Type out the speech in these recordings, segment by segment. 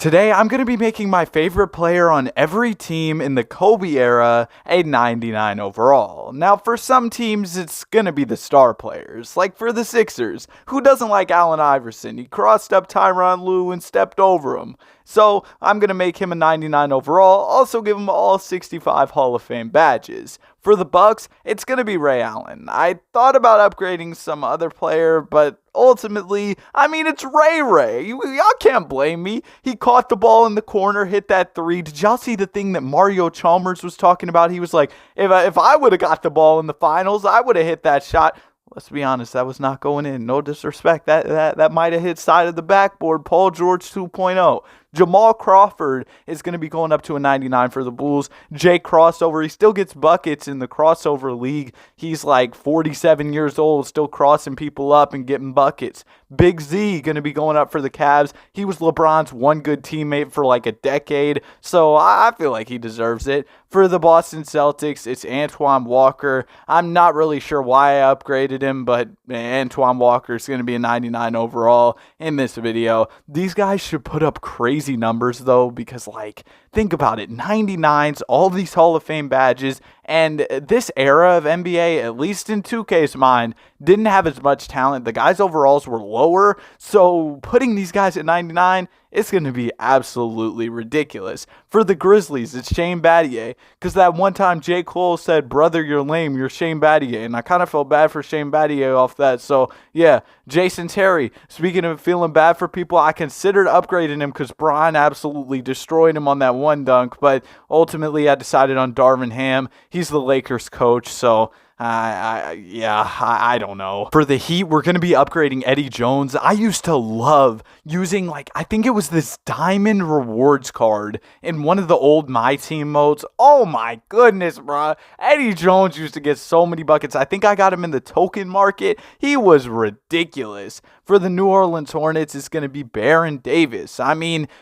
Today, I'm going to be making my favorite player on every team in the Kobe era a 99 overall. Now, for some teams, it's going to be the star players. Like for the Sixers, who doesn't like Allen Iverson? He crossed up Tyronn Lue and stepped over him. So, I'm going to make him a 99 overall, also give him all 65 Hall of Fame badges. For the Bucks, it's going to be Ray Allen. I thought about upgrading some other player, but ultimately, it's Ray. Y'all can't blame me. He caught the ball in the corner, hit that three. Did y'all see the thing that Mario Chalmers was talking about? He was like, if I would have got the ball in the finals, I would have hit that shot. Let's be honest, that was not going in. No disrespect. That might have hit side of the backboard. Paul George 2.0. Jamal Crawford is going to be going up to a 99 for the Bulls. Jay Crossover, he still gets buckets in the crossover league. He's like 47 years old, still crossing people up and getting buckets. Big Z going to be going up for the Cavs. He was LeBron's one good teammate for like a decade, so I feel like he deserves it. For the Boston Celtics, it's Antoine Walker. I'm not really sure why I upgraded him, but Antoine Walker is going to be a 99 overall in this video. These guys should put up crazy numbers though, because think about it, 99s, all these Hall of Fame badges, and this era of NBA, at least in 2K's mind, didn't have as much talent. The guys' overalls were lower, so putting these guys at 99, it's going to be absolutely ridiculous. For the Grizzlies, it's Shane Battier, because that one time J. Cole said, "Brother, you're lame, you're Shane Battier," and I kind of felt bad for Shane Battier off that, so yeah. Jason Terry, speaking of feeling bad for people, I considered upgrading him because Brian absolutely destroyed him on that one dunk, but ultimately I decided on Darvin Ham. He's the Lakers coach, so I don't know. For the Heat, we're going to be upgrading Eddie Jones. I used to love using, I think it was this diamond rewards card in one of the old My Team modes. Oh my goodness, bro. Eddie Jones used to get so many buckets. I think I got him in the token market. He was ridiculous. For the New Orleans Hornets, it's going to be Baron Davis.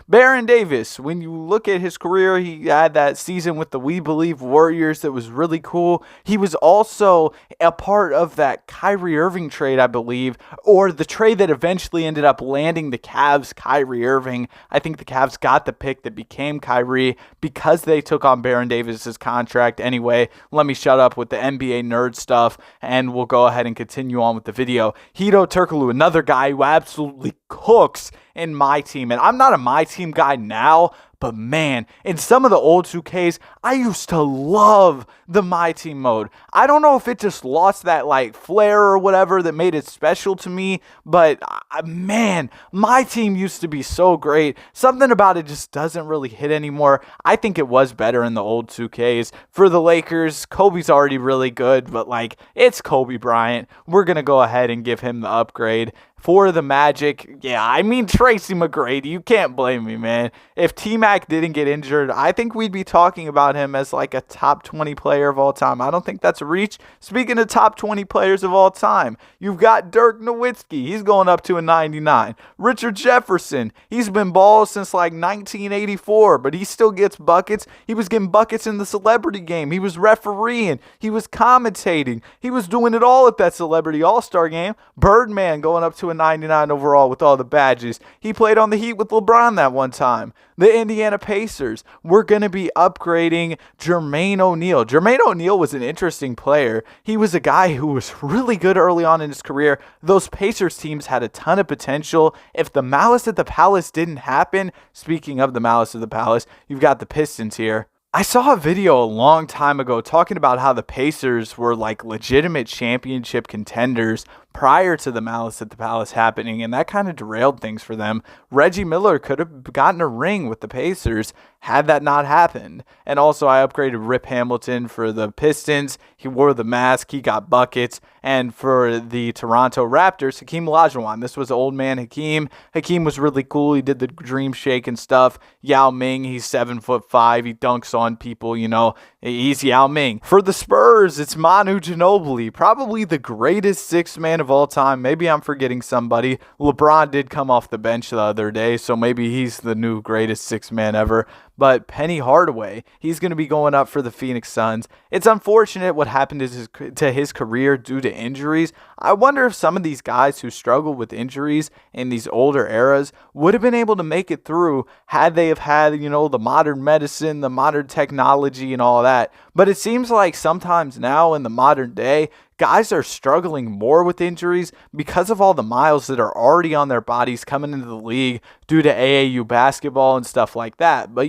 Baron Davis, when you look at his career, he had that season with the We Believe Warriors that was really cool. He was also a part of that Kyrie Irving trade, I believe, or the trade that eventually ended up landing the Cavs Kyrie Irving. I think the Cavs got the pick that became Kyrie because they took on Baron Davis's contract. Anyway, let me shut up with the NBA nerd stuff, and we'll go ahead and continue on with the video. Hedo Turkoglu, another guy who absolutely cooks in My Team, and I'm not a My Team guy now, but man, in some of the old 2Ks, I used to love the My Team mode. I don't know if it just lost that flair or whatever that made it special to me, but man, My Team used to be so great. Something about it just doesn't really hit anymore. I think it was better in the old 2Ks. For the Lakers, Kobe's already really good, but it's Kobe Bryant. We're going to go ahead and give him the upgrade. For the Magic, Tracy McGrady, you can't blame me, man. If T-Mac didn't get injured, I think we'd be talking about him as a top 20 player of all time. I don't think that's a reach. Speaking of top 20 players of all time, you've got Dirk Nowitzki. He's going up to a 99. Richard Jefferson, he's been balls since 1984, but he still gets buckets. He was getting buckets in the celebrity game. He was refereeing. He was commentating. He was doing it all at that celebrity all-star game. Birdman going up to a 99 overall with all the badges. He played on the Heat with LeBron that one time. The Indiana Pacers, we're going to be upgrading Jermaine O'Neal. Jermaine O'Neal was an interesting player. He was a guy who was really good early on in his career. Those Pacers teams had a ton of potential. If the Malice at the Palace didn't happen, speaking of the Malice at the Palace, you've got the Pistons here. I saw a video a long time ago talking about how the Pacers were legitimate championship contenders prior to the Malice at the Palace happening, and that kind of derailed things for them. Reggie Miller could have gotten a ring with the Pacers had that not happened. And also I upgraded Rip Hamilton for the Pistons. He wore the mask, he got buckets. And for the Toronto Raptors, Hakeem Olajuwon. This was old man Hakeem. Hakeem was really cool. He did the dream shake and stuff. Yao Ming, he's 7'5". He dunks on people, he's Yao Ming. For the Spurs, it's Manu Ginobili, probably the greatest six-man man of all time. Maybe I'm forgetting somebody. LeBron did come off the bench the other day, so maybe he's the new greatest sixth man ever. But Penny Hardaway, he's going to be going up for the Phoenix Suns. It's unfortunate what happened to his career due to injuries. I wonder if some of these guys who struggle with injuries in these older eras would have been able to make it through had they have had, the modern medicine, the modern technology and all that. But it seems like sometimes now in the modern day, guys are struggling more with injuries because of all the miles that are already on their bodies coming into the league due to AAU basketball and stuff like that. But,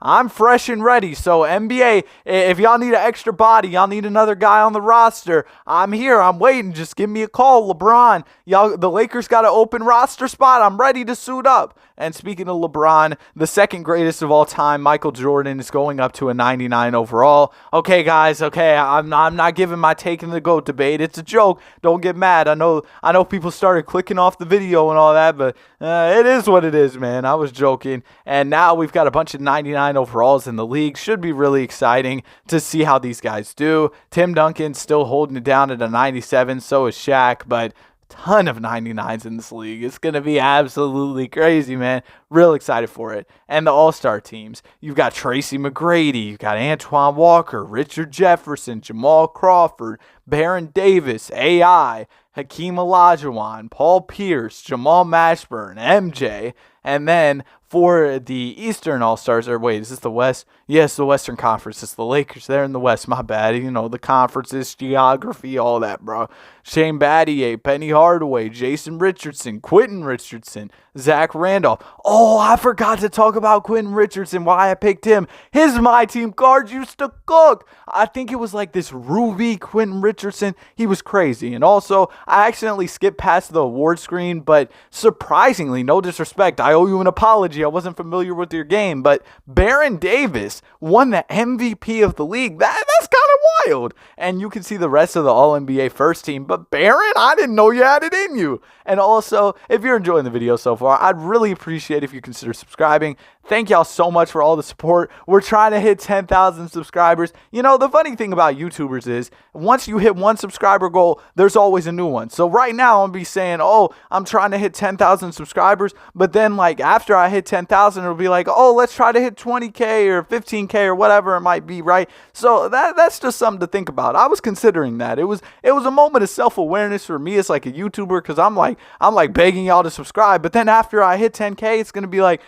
I'm fresh and ready. So, NBA, if y'all need an extra body, y'all need another guy on the roster, I'm here. I'm waiting. Just give me a call, LeBron. The Lakers got an open roster spot. I'm ready to suit up. And speaking of LeBron, the second greatest of all time, Michael Jordan, is going up to a 99 overall. Okay, guys, I'm not giving my take in the GOAT debate. It's a joke. Don't get mad. I know people started clicking off the video and all that, but it is what it is, man. I was joking. And now we've got a bunch of 99 overalls in the league. Should be really exciting to see how these guys do. Tim Duncan's still holding it down at a 97, so is Shaq, but ton of 99s in this league. It's going to be absolutely crazy, man. Real excited for it. And the All-Star teams. You've got Tracy McGrady. You've got Antoine Walker, Richard Jefferson, Jamal Crawford, Baron Davis, AI, Hakeem Olajuwon, Paul Pierce, Jamal Mashburn, MJ. And then for the Eastern All-Stars, or wait, is this the West? Yes, the Western Conference. It's the Lakers. They're in the West. My bad. The conferences, geography, all that, bro. Shane Battier, Penny Hardaway, Jason Richardson, Quentin Richardson, Zach Randolph. Oh, I forgot to talk about Quentin Richardson, why I picked him. His My Team cards used to cook. I think it was like this Ruby Quentin Richardson. He was crazy. And also, I accidentally skipped past the award screen, but surprisingly, no disrespect, I owe you an apology. I wasn't familiar with your game, but Baron Davis won the MVP of the league. That's kind of wild. And you can see the rest of the All-NBA first team, but Baron, I didn't know you had it in you. And also, if you're enjoying the video so far, I'd really appreciate if you consider subscribing. Thank y'all so much for all the support. We're trying to hit 10,000 subscribers. The funny thing about YouTubers is once you hit one subscriber goal, there's always a new one. So right now I'm be saying, I'm trying to hit 10,000 subscribers. But then after I hit 10,000, it'll be like, let's try to hit 20K or 15K or whatever it might be, right? So that's just something to think about. I was considering that. It was a moment of self-awareness for me as like a YouTuber, because I'm like begging y'all to subscribe. But then after I hit 10K, it's going to be like,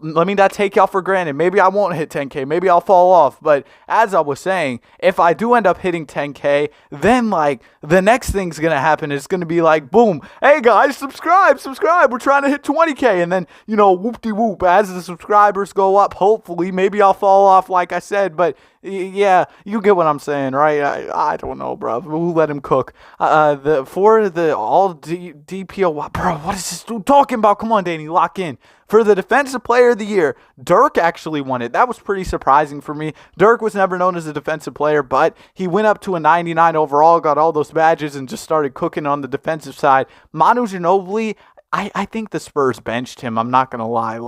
let me not take y'all for granted. Maybe I won't hit 10K. Maybe I'll fall off. But as I was saying, if I do end up hitting 10K, then the next thing's going to happen is going to be like, boom, hey guys, subscribe. We're trying to hit 20K. And then, whoop-de-whoop, as the subscribers go up, hopefully, maybe I'll fall off like I said. But yeah, you get what I'm saying, right? I don't know, bro. We'll let him cook. For the all DPO, bro, what is this dude talking about? Come on, Danny, lock in. For the Defensive Player of the Year, Dirk actually won it. That was pretty surprising for me. Dirk was never known as a defensive player, but he went up to a 99 overall, got all those badges, and just started cooking on the defensive side. Manu Ginobili, I think the Spurs benched him. I'm not going to lie.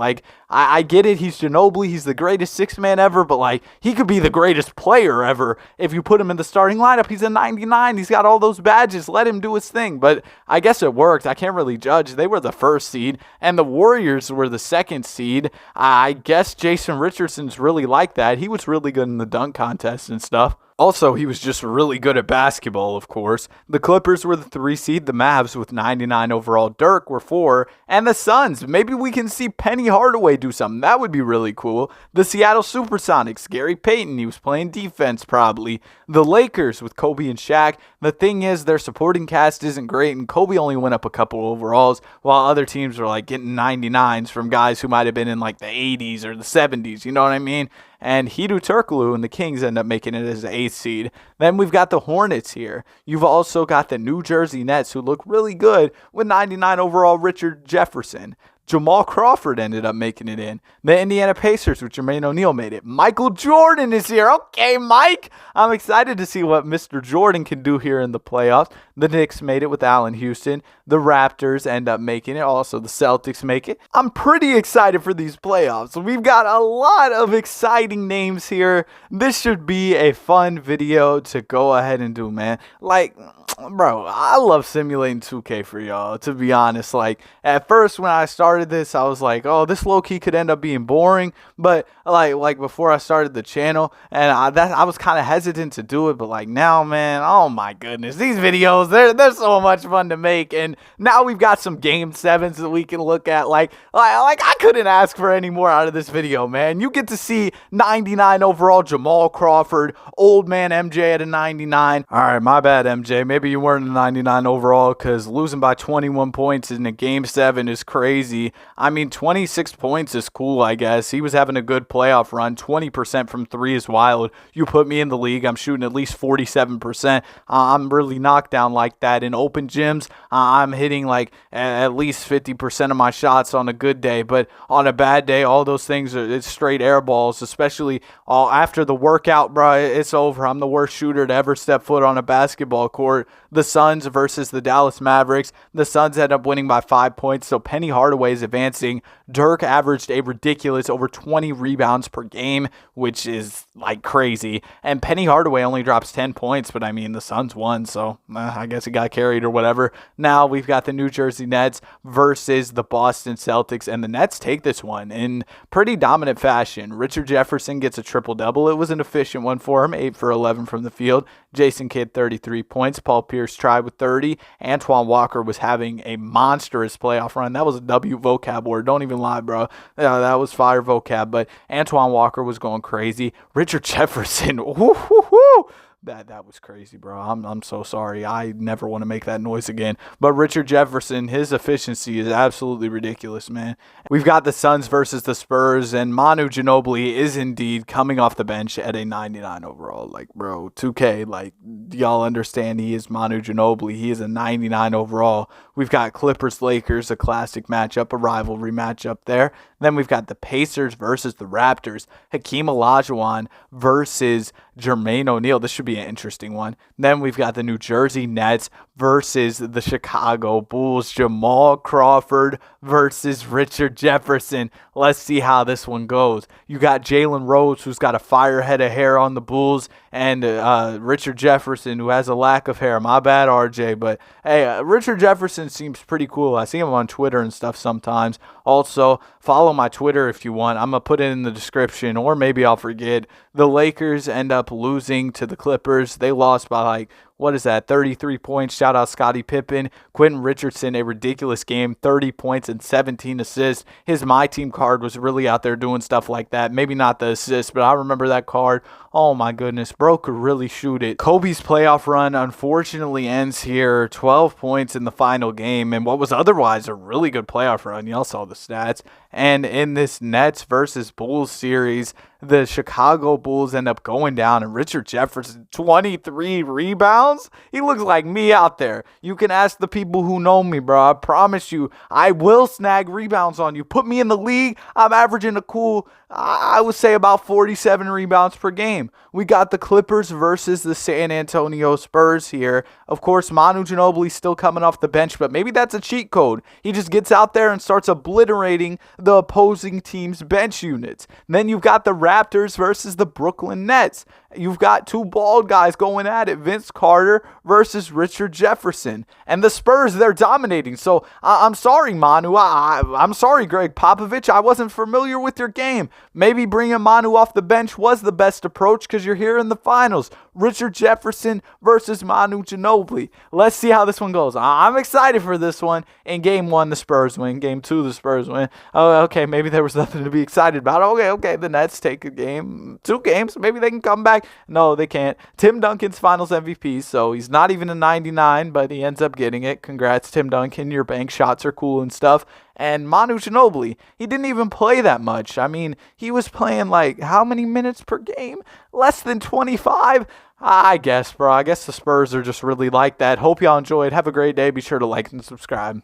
I get it. He's Ginobili. He's the greatest sixth man ever, but he could be the greatest player ever if you put him in the starting lineup. He's a 99. He's got all those badges. Let him do his thing. But I guess it worked. I can't really judge. They were the first seed, and the Warriors were the second seed. I guess Jason Richardson's really like that. He was really good in the dunk contest and stuff. Also, he was just really good at basketball, of course. The Clippers were the 3 seed, the Mavs with 99 overall, Dirk were 4, and the Suns. Maybe we can see Penny Hardaway do something. That would be really cool. The Seattle Supersonics, Gary Payton, he was playing defense probably. The Lakers with Kobe and Shaq. The thing is, their supporting cast isn't great, and Kobe only went up a couple overalls, while other teams were getting 99s from guys who might have been in the 80s or the 70s, you know what I mean? And Hedo Turkoglu and the Kings end up making it as the 8th seed. Then we've got the Hornets here. You've also got the New Jersey Nets, who look really good with 99 overall Richard Jefferson. Jamal Crawford ended up making it in. The Indiana Pacers with Jermaine O'Neal made it. Michael Jordan is here. Okay, Mike. I'm excited to see what Mr. Jordan can do here in the playoffs. The Knicks made it with Allen Houston. The Raptors end up making it. Also, the Celtics make it. I'm pretty excited for these playoffs. We've got a lot of exciting names here. This should be a fun video to go ahead and do, man. Bro, I love simulating 2K for y'all, to be honest. Like, at first when I started this, I was like, oh, this low-key could end up being boring. But, like before I started the channel, and I was kind of hesitant to do it. But, like, now, man, oh my goodness. These videos, they're so much fun to make. And now we've got some Game 7s that we can look at. Like I couldn't ask for any more out of this video, man. You get to see 99 overall Jamal Crawford, old man MJ at a 99. All right, my bad, MJ. Maybe you weren't a 99 overall, because losing by 21 points in a Game 7 is crazy. I mean, 26 points is cool, I guess. He was having a good playoff run. 20% from 3 is wild. You put me in the league, I'm shooting at least 47%. I'm really knocked down like that. In open gyms, I'm hitting like at least 50% of my shots on a good day. But on a bad day, all those things it's straight air balls, especially after the workout, bro. It's over. I'm the worst shooter to ever step foot on a basketball court. The Suns versus the Dallas Mavericks. The Suns end up winning by 5 points, so Penny Hardaway is advancing. Dirk averaged a ridiculous over 20 rebounds per game, which is like crazy. And Penny Hardaway only drops 10 points, but I mean, the Suns won, so I guess it got carried or whatever. Now we've got the New Jersey Nets versus the Boston Celtics, and the Nets take this one in pretty dominant fashion. Richard Jefferson gets a triple-double. It was an efficient one for him, 8 for 11 from the field. Jason Kidd, 33 points. Paul Pierce tried with 30. Antoine Walker was having a monstrous playoff run. That was a W vocab word. Don't even lie, bro. That was fire vocab. But Antoine Walker was going crazy. Richard Jefferson, woo. That was crazy, bro. I'm so sorry. I never want to make that noise again. But Richard Jefferson, his efficiency is absolutely ridiculous, man. We've got the Suns versus the Spurs, and Manu Ginobili is indeed coming off the bench at a 99 overall. Like, bro, 2K, like, y'all understand he is Manu Ginobili. He is a 99 overall. We've got Clippers-Lakers, a classic matchup, a rivalry matchup there. Then we've got the Pacers versus the Raptors. Hakeem Olajuwon versus Jermaine O'Neal. This should be an interesting one. Then we've got the New Jersey Nets versus the Chicago Bulls. Jamal Crawford versus Richard Jefferson. Let's see how this one goes. You got Jalen Rose, who's got a fire head of hair on the Bulls, and Richard Jefferson, who has a lack of hair. My bad, RJ, but hey, Richard Jefferson seems pretty cool. I see him on Twitter and stuff sometimes. Also, follow my Twitter if you want. I'm going to put it in the description, or maybe I'll forget. The Lakers end up losing to the Clippers. They lost by like, 33 points. Shout out Scottie Pippen. Quentin Richardson, a ridiculous game, 30 points and 17 assists. His My Team card was really out there doing stuff like that. Maybe not the assists, but I remember that card. Oh my goodness, bro could really shoot it. Kobe's playoff run unfortunately ends here. 12 points in the final game, and what was otherwise a really good playoff run. Y'all saw the stats. And in this Nets versus Bulls series, the Chicago Bulls end up going down, and Richard Jefferson, 23 rebounds. He looks like me out there. You can ask the people who know me, bro. I promise you, I will snag rebounds on you. Put me in the league, I'm averaging a cool, I would say about 47 rebounds per game. We got the Clippers versus the San Antonio Spurs here. Of course, Manu Ginobili still coming off the bench, but maybe that's a cheat code. He just gets out there and starts obliterating the opposing team's bench units. And then you've got the Raptors versus the Brooklyn Nets. You've got two bald guys going at it, Vince Carter versus Richard Jefferson. And the Spurs, they're dominating. So I'm sorry, Manu. I'm sorry, Greg Popovich. I wasn't familiar with your game. Maybe bringing Manu off the bench was the best approach because you're here in the finals. Richard Jefferson versus Manu Ginobili. Let's see how this one goes. I'm excited for this one. In game 1, the Spurs win. Game 2, the Spurs win. Oh, okay, maybe there was nothing to be excited about. Okay, the Nets take a game, 2 games. Maybe they can come back. No, they can't. Tim Duncan's finals MVP, so he's not even a 99, but he ends up getting it. Congrats, Tim Duncan. Your bank shots are cool and stuff. And Manu Ginobili, he didn't even play that much. I mean, he was playing like how many minutes per game? Less than 25? I guess, bro. I guess the Spurs are just really like that. Hope y'all enjoyed. Have a great day. Be sure to like and subscribe.